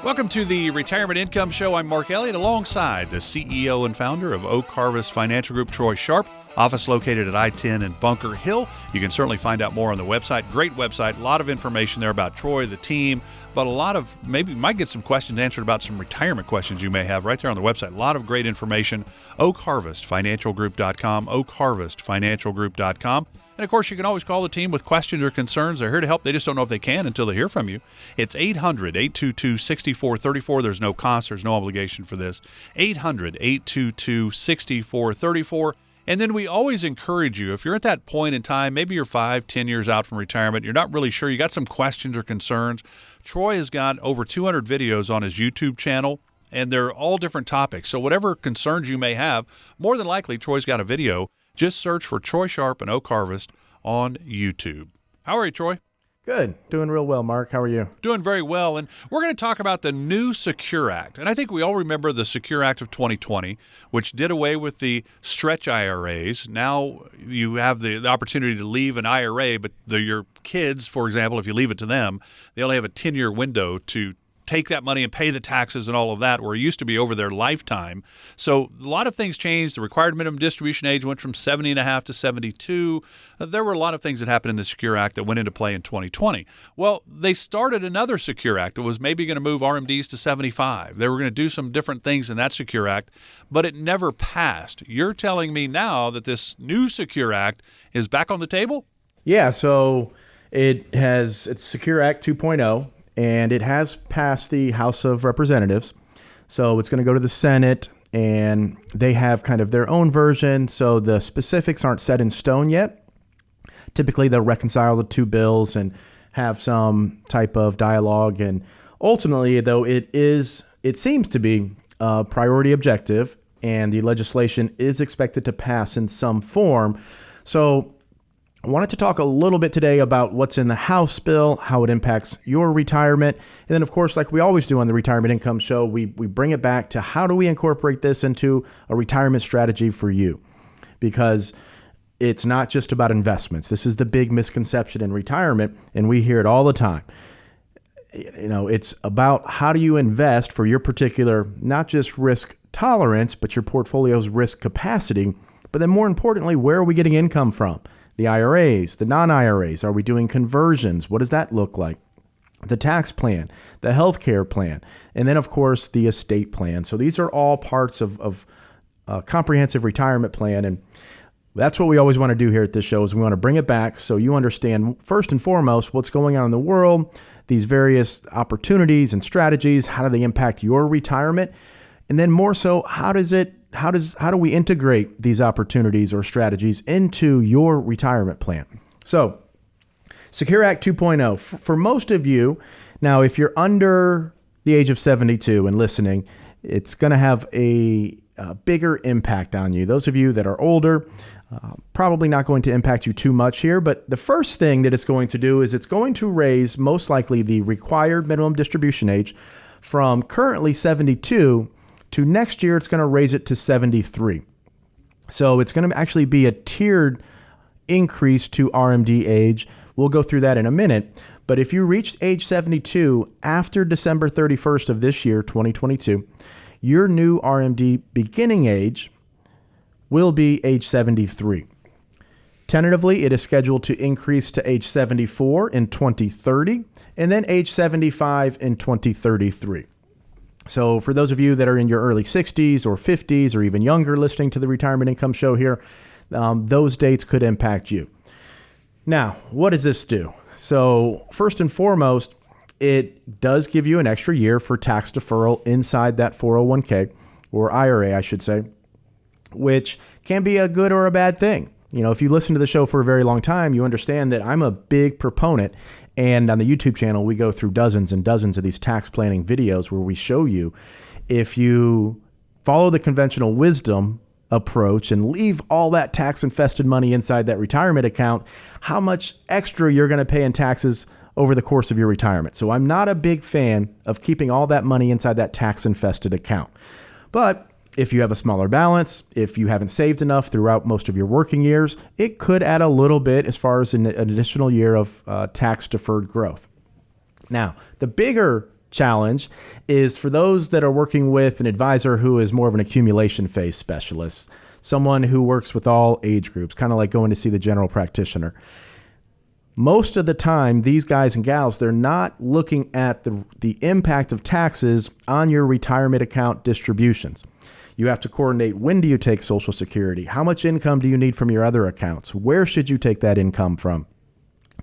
Welcome to the Retirement Income Show. I'm Mark Elliott alongside the CEO and founder of Oak Harvest Financial Group, Troy Sharp. Office located at I-10 in Bunker Hill. You can certainly find out more on the website. Great website. A lot of information there about Troy, the team, but a lot of, maybe you might get some questions answered about some retirement questions you may have right there on the website. A lot of great information. OakHarvestFinancialGroup.com, OakHarvestFinancialGroup.com. And, of course, you can always call the team with questions or concerns. They're here to help. They just don't know if they can until they hear from you. It's 800-822-6434. There's no cost. There's no obligation for this. 800-822-6434. And then we always encourage you, if you're at that point in time, maybe you're 5-10 years out from retirement, you're not really sure, you got some questions or concerns. Troy has got over 200 videos on his YouTube channel, and they're all different topics. So whatever concerns you may have, more than likely Troy's got a video. Just search for Troy Sharp and Oak Harvest on YouTube. How are you, Troy? Good. Doing real well, Mark. How are you? Doing very well. And we're going to talk about the new Secure Act. And I think we all remember the Secure Act of 2020, which did away with the stretch IRAs. Now you have the opportunity to leave an IRA, but your kids, for example, if you leave it to them, they only have a 10-year window to take that money and pay the taxes and all of that, where it used to be over their lifetime. So a lot of things changed. The required minimum distribution age went from 70 and a half to 72. There were a lot of things that happened in the Secure Act that went into play in 2020. Well, they started another Secure Act that was maybe going to move RMDs to 75. They were going to do some different things in that Secure Act, but it never passed. You're telling me now that this new Secure Act is back on the table? Yeah, so it's Secure Act 2.0. And it has passed the House of Representatives. So it's going to go to the Senate, and they have kind of their own version. So the specifics aren't set in stone yet. Typically, they'll reconcile the two bills and have some type of dialogue. And ultimately, though, it seems to be a priority objective, and the legislation is expected to pass in some form. So I wanted to talk a little bit today about what's in the House bill, how it impacts your retirement. And then, of course, like we always do on the Retirement Income Show, we bring it back to how do we incorporate this into a retirement strategy for you? Because it's not just about investments. This is the big misconception in retirement, and we hear it all the time. You know, it's about how do you invest for your particular, not just risk tolerance, but your portfolio's risk capacity. But then more importantly, where are we getting income from? The IRAs, the non-IRAs, are we doing conversions? What does that look like? The tax plan, the healthcare plan, and then, of course, the estate plan. So these are all parts of a comprehensive retirement plan. And that's what we always want to do here at this show is we want to bring it back so you understand, first and foremost, what's going on in the world, these various opportunities and strategies, how do they impact your retirement? And then more so, how do we integrate these opportunities or strategies into your retirement plan? So, Secure Act 2.0, for most of you, now if you're under the age of 72 and listening, it's going to have a bigger impact on you. Those of you that are older, probably not going to impact you too much here, but the first thing that it's going to do is it's going to raise most likely the required minimum distribution age from currently 72 to next year, it's going to raise it to 73. So it's going to actually be a tiered increase to RMD age. We'll go through that in a minute. But if you reached age 72 after December 31st of this year, 2022, your new RMD beginning age will be age 73. Tentatively, it is scheduled to increase to age 74 in 2030 and then age 75 in 2033. So for those of you that are in your early 60s or 50s or even younger listening to the Retirement Income Show here, those dates could impact you. Now, what does this do? So first and foremost, it does give you an extra year for tax deferral inside that 401k or IRA, I should say, which can be a good or a bad thing. You know, if you listen to the show for a very long time, you understand that I'm a big proponent. And on the YouTube channel, we go through dozens and dozens of these tax planning videos where we show you if you follow the conventional wisdom approach and leave all that tax infested money inside that retirement account, how much extra you're going to pay in taxes over the course of your retirement. So I'm not a big fan of keeping all that money inside that tax infested account. But if you have a smaller balance, if you haven't saved enough throughout most of your working years, it could add a little bit as far as an additional year of tax deferred growth. Now, the bigger challenge is for those that are working with an advisor who is more of an accumulation phase specialist, someone who works with all age groups, kind of like going to see the general practitioner. Most of the time, these guys and gals, they're not looking at the impact of taxes on your retirement account distributions. You have to coordinate, when do you take Social Security? How much income do you need from your other accounts? Where should you take that income from?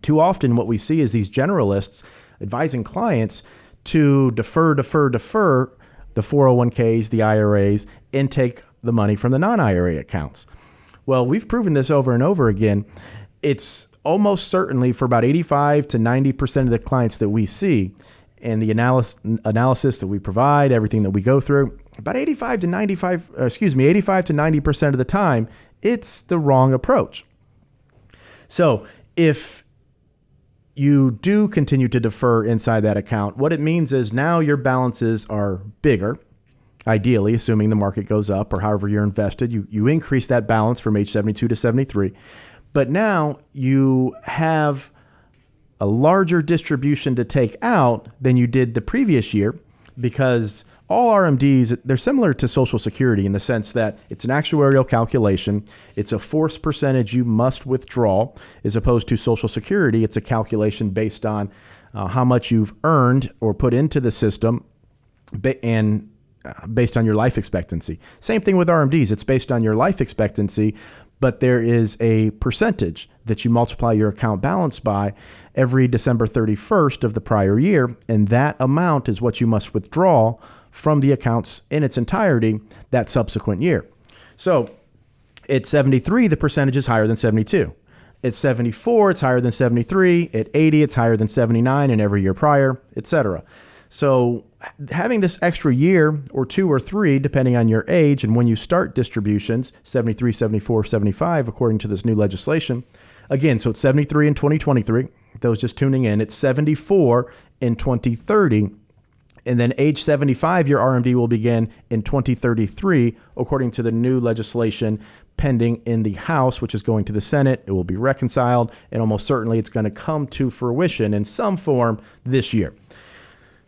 Too often what we see is these generalists advising clients to defer the 401ks, the IRAs, and take the money from the non-IRA accounts. Well, we've proven this over and over again. It's almost certainly for about 85 to 90% of the clients that we see and the analysis that we provide, everything that we go through, about 85 to 90% of the time, it's the wrong approach. So if you do continue to defer inside that account, what it means is now your balances are bigger. Ideally, assuming the market goes up or however you're invested, you increase that balance from age 72 to 73. But now you have a larger distribution to take out than you did the previous year, because all RMDs, they're similar to Social Security in the sense that it's an actuarial calculation. It's a forced percentage you must withdraw, as opposed to Social Security. It's a calculation based on how much you've earned or put into the system and based on your life expectancy. Same thing with RMDs. It's based on your life expectancy, but there is a percentage that you multiply your account balance by every December 31st of the prior year, and that amount is what you must withdraw from the accounts in its entirety that subsequent year. So at 73, the percentage is higher than 72. At 74, it's higher than 73. At 80, it's higher than 79 and every year prior, etc. So having this extra year or two or three, depending on your age and when you start distributions, 73, 74, 75, according to this new legislation. Again, so it's 73 in 2023. Those just tuning in. It's 74 in 2030. And then age 75, your RMD will begin in 2033, according to the new legislation pending in the House, which is going to the Senate. It will be reconciled, and almost certainly it's going to come to fruition in some form this year.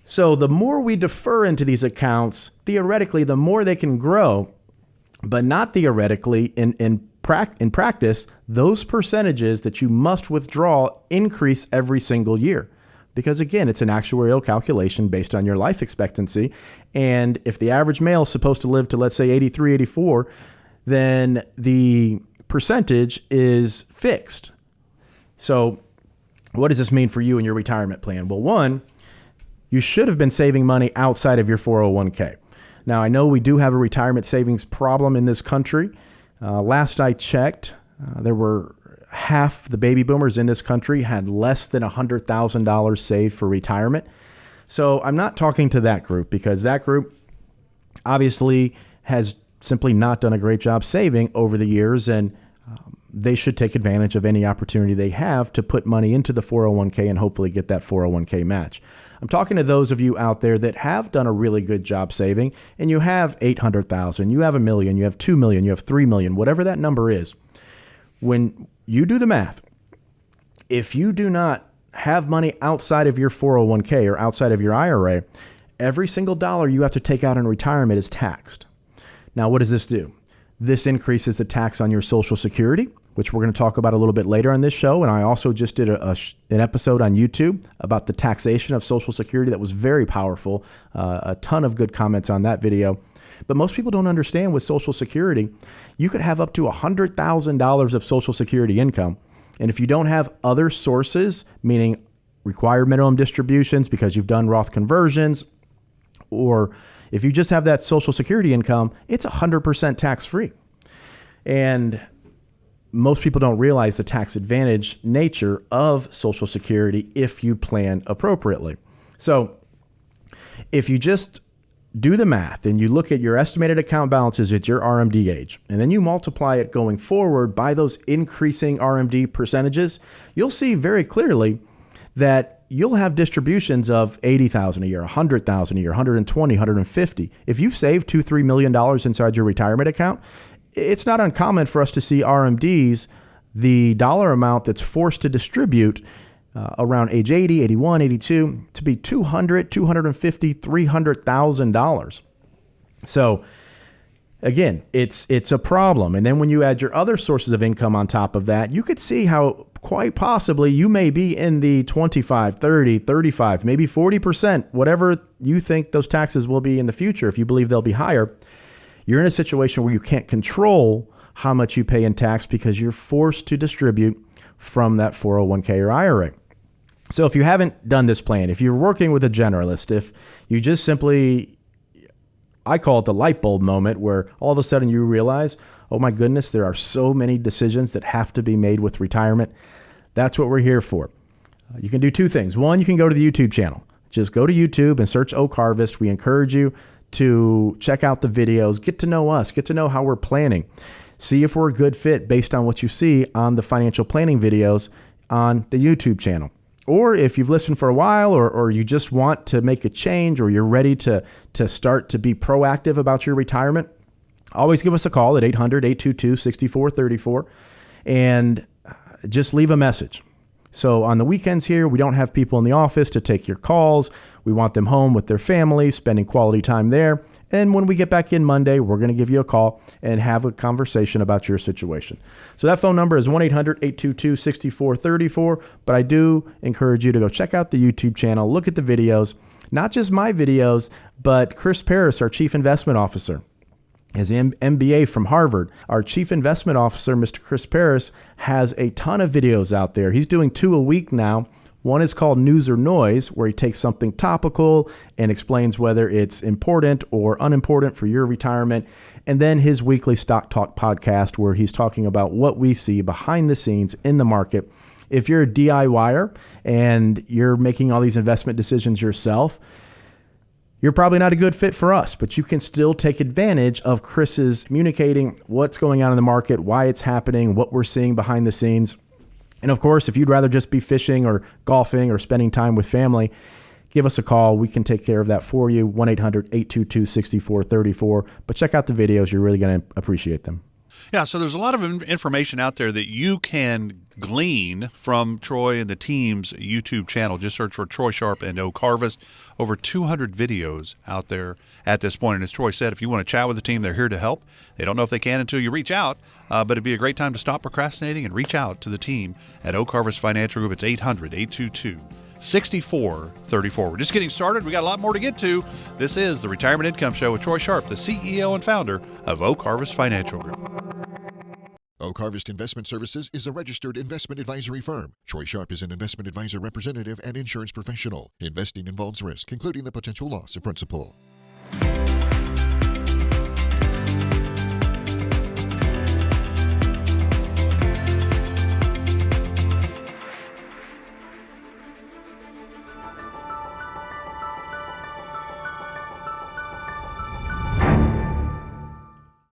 So the more we defer into these accounts, theoretically, the more they can grow, but not theoretically. In practice, those percentages that you must withdraw increase every single year. Because again, it's an actuarial calculation based on your life expectancy. And if the average male is supposed to live to, let's say, 83, 84, then the percentage is fixed. So what does this mean for you and your retirement plan? Well, one, you should have been saving money outside of your 401k. Now, I know we do have a retirement savings problem in this country. Last I checked, there were half the baby boomers in this country had less than $100,000 saved for retirement. So I'm not talking to that group, because that group obviously has simply not done a great job saving over the years, and they should take advantage of any opportunity they have to put money into the 401k and hopefully get that 401k match. I'm talking to those of you out there that have done a really good job saving, and you have 800,000, you have $1 million, you have 2 million, you have 3 million, whatever that number is. When you do the math, if you do not have money outside of your 401k or outside of your IRA, every single dollar you have to take out in retirement is taxed. Now, what does this do? This increases the tax on your Social Security, which we're going to talk about a little bit later on this show. And I also just did an episode on YouTube about the taxation of Social Security that was very powerful. A ton of good comments on that video. But most people don't understand with Social Security, you could have up to $100,000 of Social Security income. And if you don't have other sources, meaning required minimum distributions because you've done Roth conversions, or if you just have that Social Security income, it's 100% tax-free. And most people don't realize the tax advantage nature of Social Security if you plan appropriately. So if you just do the math and you look at your estimated account balances at your RMD age, and then you multiply it going forward by those increasing RMD percentages, you'll see very clearly that you'll have distributions of 80,000 a year, 100,000 a year, 120, 150. If you've saved $2-3 million inside your retirement account, it's not uncommon for us to see RMDs, the dollar amount that's forced to distribute, around age 80, 81, 82 to be $200,000, $250,000, $300,000. So again, it's a problem. And then when you add your other sources of income on top of that, you could see how quite possibly you may be in the 25, 30, 35, maybe 40%, whatever you think those taxes will be in the future. If you believe they'll be higher, you're in a situation where you can't control how much you pay in tax because you're forced to distribute from that 401k or IRA. So if you haven't done this plan, if you're working with a generalist, if you just simply, I call it the light bulb moment where all of a sudden you realize, oh my goodness, there are so many decisions that have to be made with retirement. That's what we're here for. You can do two things. One, you can go to the YouTube channel. Just go to YouTube and search Oak Harvest. We encourage you to check out the videos, get to know us, get to know how we're planning. See if we're a good fit based on what you see on the financial planning videos on the YouTube channel. Or if you've listened for a while or you just want to make a change or you're ready to start to be proactive about your retirement, always give us a call at 800-822-6434 and just leave a message. So on the weekends here, we don't have people in the office to take your calls. We want them home with their families, spending quality time there. And when we get back in Monday, we're going to give you a call and have a conversation about your situation. So that phone number is 1-800-822-6434. But I do encourage you to go check out the YouTube channel, look at the videos, not just my videos, but Chris Paris, our Chief Investment Officer. His MBA from Harvard. Our Chief Investment Officer, Mr. Chris Paris, has a ton of videos out there. He's doing 2 a week now. One is called News or Noise, where he takes something topical and explains whether it's important or unimportant for your retirement. And then his weekly Stock Talk podcast, where he's talking about what we see behind the scenes in the market. If you're a DIYer and you're making all these investment decisions yourself, you're probably not a good fit for us, but you can still take advantage of Chris's communicating what's going on in the market, why it's happening, what we're seeing behind the scenes. And of course, if you'd rather just be fishing or golfing or spending time with family, give us a call. We can take care of that for you, 1-800-822-6434. But check out the videos. You're really going to appreciate them. Yeah, so there's a lot of information out there that you can glean from Troy and the team's YouTube channel. Just search for Troy Sharp and Oak Harvest. Over 200 videos out there at this point. And as Troy said, if you want to chat with the team, they're here to help. They don't know if they can until you reach out, but it'd be a great time to stop procrastinating and reach out to the team at Oak Harvest Financial Group. It's 800-822-6434. We're just getting started. We got a lot more to get to. This is the Retirement Income Show with Troy Sharp, the CEO and founder of Oak Harvest Financial Group. Oak Harvest Investment Services is a registered investment advisory firm. Troy Sharp is an investment advisor representative and insurance professional. Investing involves risk, including the potential loss of principal.